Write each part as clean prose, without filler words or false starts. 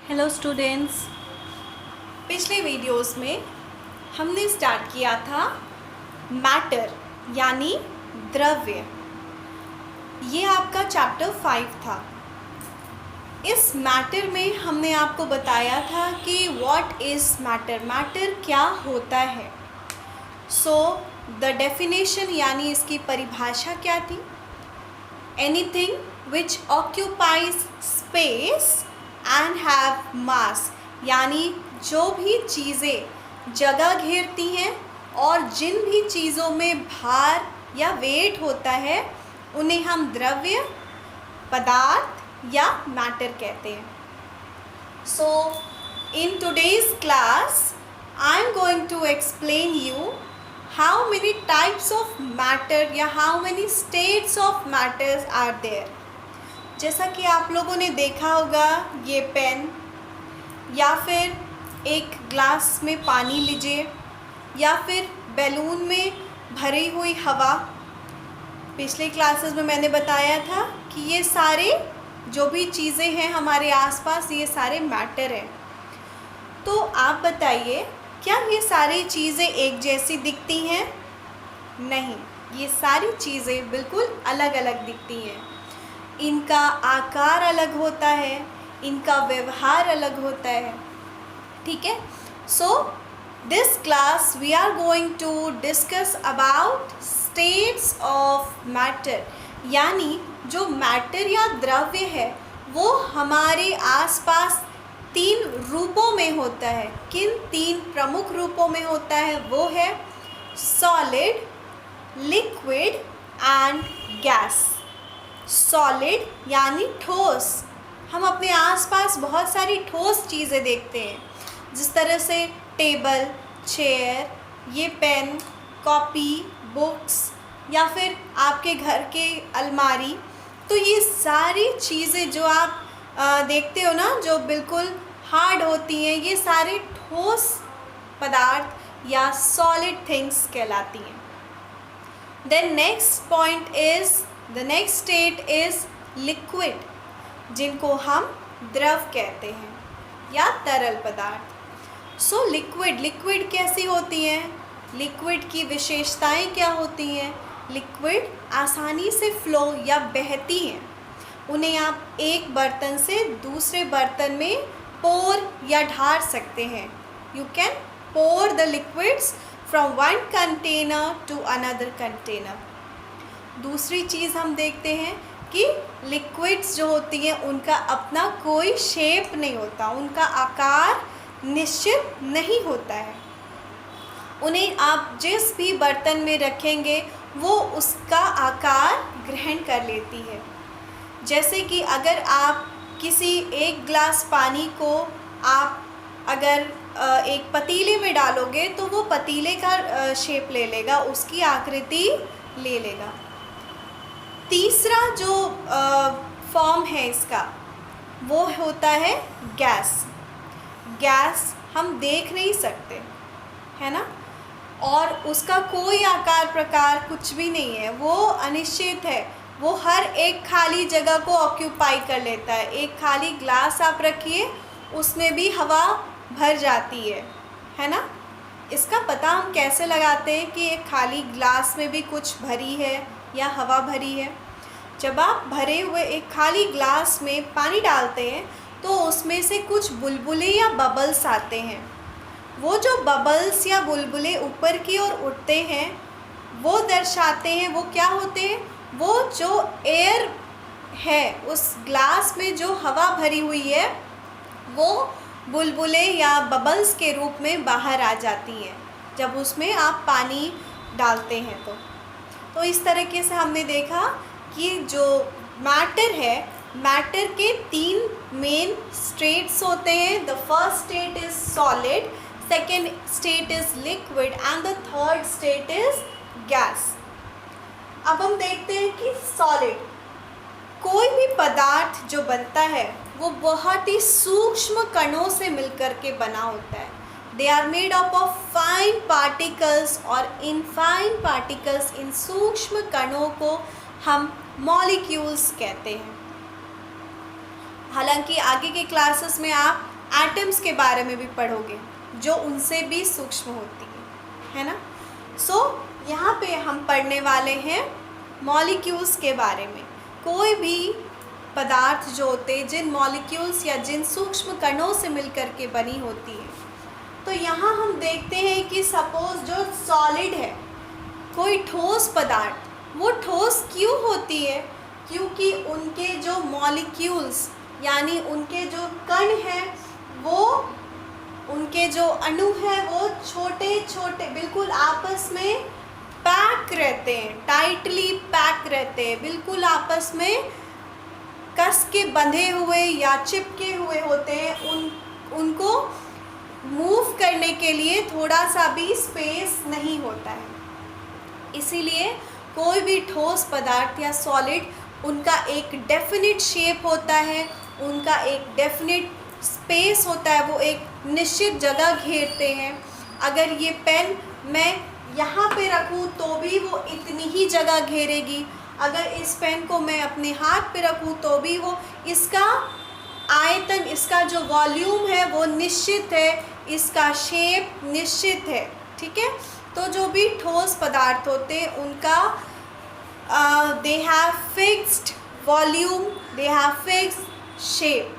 Hello students. पिछले videos में हमने स्टार्ट किया था मैटर यानी द्रव्य। ये आपका चैप्टर 5 था। इस मैटर में हमने आपको बताया था कि व्हाट इज़ मैटर, मैटर क्या होता है। सो द डेफिनेशन यानी इसकी परिभाषा क्या थी। Anything which occupies space and have मास, यानी जो भी चीज़ें जगह घेरती हैं और जिन भी चीज़ों में भार या वेट होता है उन्हें हम द्रव्य, पदार्थ या मैटर कहते हैं। So in today's class I am going to explain you how many types of matter या how many states of matters are there. जैसा कि आप लोगों ने देखा होगा, ये पेन या फिर एक ग्लास में पानी लीजिए या फिर बैलून में भरी हुई हवा। पिछले क्लासेस में मैंने बताया था कि ये सारे जो भी चीज़ें हैं हमारे आसपास, ये सारे मैटर हैं। तो आप बताइए, क्या ये सारी चीज़ें एक जैसी दिखती हैं? नहीं, ये सारी चीज़ें बिल्कुल अलग अलग दिखती हैं। इनका आकार अलग होता है, इनका व्यवहार अलग होता है। ठीक है। So this class we are going to discuss about states of matter, यानी जो मैटर या द्रव्य है वो हमारे आसपास 3 रूपों में होता है। किन 3 प्रमुख रूपों में होता है? वो है solid, liquid and gas. Solid यानी ठोस। हम अपने आसपास बहुत सारी ठोस चीज़ें देखते हैं, जिस तरह से टेबल, चेयर, ये पेन, कॉपी, बुक्स या फिर आपके घर के अलमारी। तो ये सारी चीज़ें जो आप देखते हो ना, जो बिल्कुल हार्ड होती हैं, ये सारे ठोस पदार्थ या सॉलिड थिंग्स कहलाती हैं। Then next point is the next state is liquid, जिनको हम द्रव कहते हैं या तरल पदार्थ। सो लिक्विड कैसी होती हैं? लिक्विड की विशेषताएं क्या होती हैं? लिक्विड आसानी से फ्लो या बहती हैं। उन्हें आप एक बर्तन से दूसरे बर्तन में पोर या ढार सकते हैं। You can pour the liquids from one container to another container. दूसरी चीज़ हम देखते हैं कि लिक्विड्स जो होती हैं उनका अपना कोई शेप नहीं होता, उनका आकार निश्चित नहीं होता है। उन्हें आप जिस भी बर्तन में रखेंगे वो उसका आकार ग्रहण कर लेती है। जैसे कि अगर आप किसी एक गिलास पानी को आप अगर एक पतीले में डालोगे तो वो पतीले का शेप ले लेगा, उसकी आकृति ले लेगा। तीसरा जो फॉर्म है इसका, वो होता है गैस। गैस हम देख नहीं सकते, है ना, और उसका कोई आकार प्रकार कुछ भी नहीं है, वो अनिश्चित है। वो हर एक खाली जगह को ऑक्यूपाई कर लेता है। एक खाली ग्लास आप रखिए, उसमें भी हवा भर जाती है ना। इसका पता हम कैसे लगाते हैं कि एक खाली ग्लास में भी कुछ भरी है या हवा भरी है? जब आप भरे हुए एक खाली ग्लास में पानी डालते हैं तो उसमें से कुछ बुलबुले या बबल्स आते हैं। वो जो बबल्स या बुलबुले ऊपर की ओर उठते हैं वो दर्शाते हैं, वो क्या होते हैं? वो जो एयर है, उस ग्लास में जो हवा भरी हुई है, वो बुलबुले या बबल्स के रूप में बाहर आ जाती हैं जब उसमें आप पानी डालते हैं। तो इस तरीके से हमने देखा कि जो मैटर है, मैटर के 3 मेन स्टेट्स होते हैं। The first state is solid, second state is liquid and the third state is gas. अब हम देखते हैं कि सॉलिड, कोई भी पदार्थ जो बनता है वो बहुत ही सूक्ष्म कणों से मिलकर के बना होता है। They are made up of fine particles, और इन फाइन पार्टिकल्स, इन सूक्ष्म कणों को हम मॉलिक्यूल्स कहते हैं। हालांकि आगे के क्लासेस में आप एटम्स के बारे में भी पढ़ोगे जो उनसे भी सूक्ष्म होती है ना। सो यहाँ पे हम पढ़ने वाले हैं मॉलिक्यूल्स के बारे में। कोई भी पदार्थ जो होते हैं, जिन मॉलिक्यूल्स या जिन सूक्ष्म कणों से मिलकर के बनी होती है। तो यहाँ हम देखते हैं कि सपोज जो सॉलिड है, कोई ठोस पदार्थ, वो ठोस क्यों होती है? क्योंकि उनके जो मॉलिक्यूल्स यानी उनके जो कण हैं, वो उनके जो अणु हैं वो छोटे छोटे बिल्कुल आपस में पैक रहते हैं, टाइटली पैक रहते हैं, बिल्कुल आपस में कस के बंधे हुए या चिपके हुए होते हैं। उनको मूव करने के लिए थोड़ा सा भी स्पेस नहीं होता है। इसीलिए कोई भी ठोस पदार्थ या सॉलिड, उनका एक डेफिनिट शेप होता है, उनका एक डेफिनिट स्पेस होता है, वो एक निश्चित जगह घेरते हैं। अगर ये पेन मैं यहाँ पे रखूँ तो भी वो इतनी ही जगह घेरेगी, अगर इस पेन को मैं अपने हाथ पे रखूँ तो भी वो, इसका आयतन, इसका जो वॉल्यूम है वो निश्चित है, इसका शेप निश्चित है। ठीक है। तो जो भी ठोस पदार्थ होते हैं उनका they have fixed volume, they have fixed shape,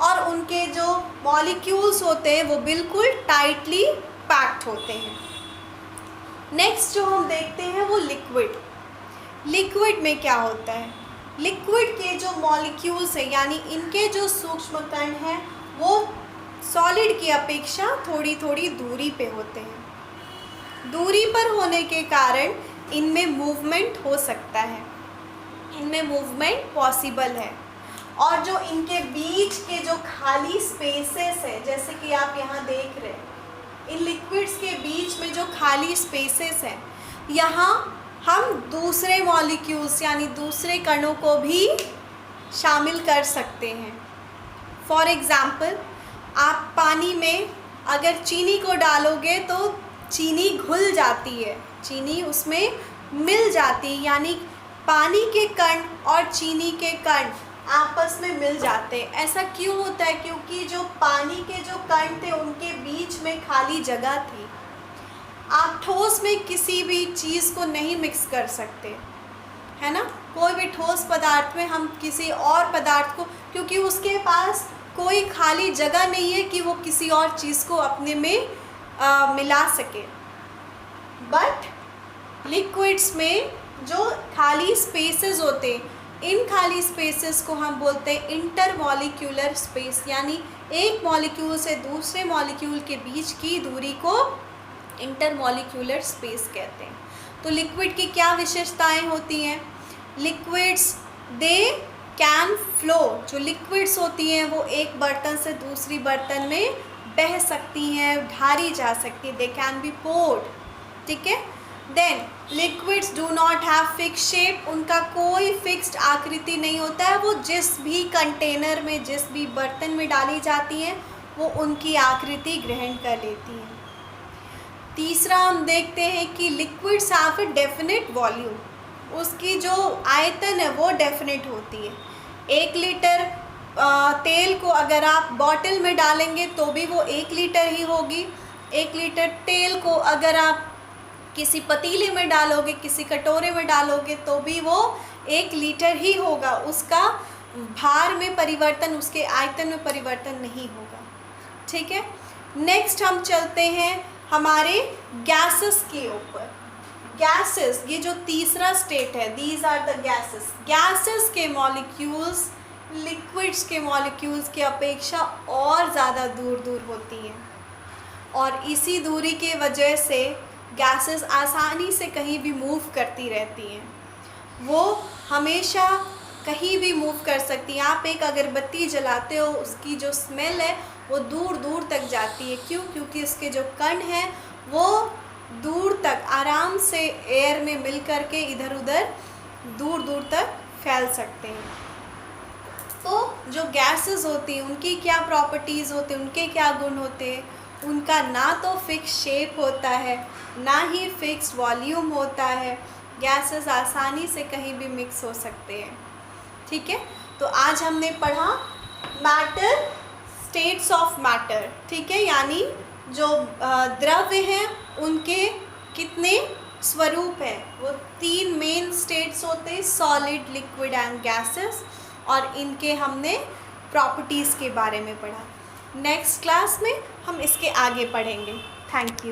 और उनके जो मॉलिक्यूल्स होते हैं वो बिल्कुल टाइटली पैक्ड होते हैं। नेक्स्ट जो हम देखते हैं वो लिक्विड। लिक्विड में क्या होता है? लिक्विड के जो मॉलिक्यूल्स हैं यानी इनके जो सूक्ष्म कण हैं वो सॉलिड की अपेक्षा थोड़ी थोड़ी दूरी पे होते हैं। दूरी पर होने के कारण इनमें मूवमेंट हो सकता है, इनमें मूवमेंट पॉसिबल है। और जो इनके बीच के जो खाली स्पेसेस है, जैसे कि आप यहाँ देख रहे हैं, इन लिक्विड्स के बीच में जो खाली स्पेसेस हैं, यहाँ हम दूसरे मॉलिक्यूल्स यानी दूसरे कणों को भी शामिल कर सकते हैं। फॉर एग्ज़ाम्पल, आप पानी में अगर चीनी को डालोगे तो चीनी घुल जाती है, चीनी उसमें मिल जाती है, यानी पानी के कण और चीनी के कण आपस में मिल जाते हैं। ऐसा क्यों होता है? क्योंकि जो पानी के जो कण थे उनके बीच में खाली जगह थी। आप ठोस में किसी भी चीज़ को नहीं मिक्स कर सकते, है ना। कोई भी ठोस पदार्थ में हम किसी और पदार्थ को, क्योंकि उसके पास कोई खाली जगह नहीं है कि वो किसी और चीज़ को अपने में मिला सके। बट लिक्विड्स में जो खाली स्पेसेस होते हैं, इन खाली स्पेसेस को हम बोलते हैं इंटरमॉलिक्यूलर स्पेस, यानी एक मॉलिक्यूल से दूसरे मॉलिक्यूल के बीच की दूरी को इंटरमॉलिक्यूलर स्पेस कहते हैं। तो लिक्विड की क्या विशेषताएं होती हैं? Liquids they can flow. जो लिक्विड्स होती हैं वो एक बर्तन से दूसरी बर्तन में बह सकती हैं, ढारी जा सकती है, दे कैन बी पोर्ड। ठीक है। Then liquids do not have fix shape, उनका कोई फिक्स्ड आकृति नहीं होता है, वो जिस भी कंटेनर में, जिस भी बर्तन में डाली जाती हैं वो उनकी आकृति ग्रहण कर लेती हैं। तीसरा हम देखते हैं कि liquids have a definite volume, उसकी जो आयतन है वो डेफिनेट होती है। 1 लीटर तेल को अगर आप बॉटल में डालेंगे तो भी वो 1 लीटर ही होगी। 1 लीटर तेल को अगर आप किसी पतीले में डालोगे, किसी कटोरे में डालोगे तो भी वो 1 लीटर ही होगा, उसका भार में परिवर्तन, उसके आयतन में परिवर्तन नहीं होगा। ठीक है। नेक्स्ट हम चलते हैं हमारे गैसेस के ऊपर। गैसेस, ये जो तीसरा स्टेट है, these are the gases. Gases के मॉलिक्यूल्स लिक्विड्स के मॉलिक्यूल्स की अपेक्षा और ज़्यादा दूर दूर होती हैं, और इसी दूरी के वजह से गैसेस आसानी से कहीं भी मूव करती रहती हैं। वो हमेशा कहीं भी मूव कर सकती हैं। आप एक अगरबत्ती जलाते हो, उसकी जो स्मेल है वो दूर दूर तक जाती है। क्यों? क्योंकि इसके जो कण हैं वो दूर तक आराम से एयर में मिल कर के इधर उधर दूर दूर तक फैल सकते हैं। तो जो गैसेस होती हैं उनकी क्या प्रॉपर्टीज़ होती हैं, उनके क्या गुण होते हैं? उनका ना तो फिक्स शेप होता है, ना ही फिक्स वॉल्यूम होता है। गैसेस आसानी से कहीं भी मिक्स हो सकते हैं। ठीक है। तो आज हमने पढ़ा मैटर, स्टेट्स ऑफ मैटर, ठीक है, यानी जो द्रव्य हैं उनके कितने स्वरूप हैं। वो 3 मेन स्टेट्स होते हैं, सॉलिड, लिक्विड एंड गैसेस, और इनके हमने प्रॉपर्टीज़ के बारे में पढ़ा। नेक्स्ट क्लास में हम इसके आगे पढ़ेंगे। Thank you.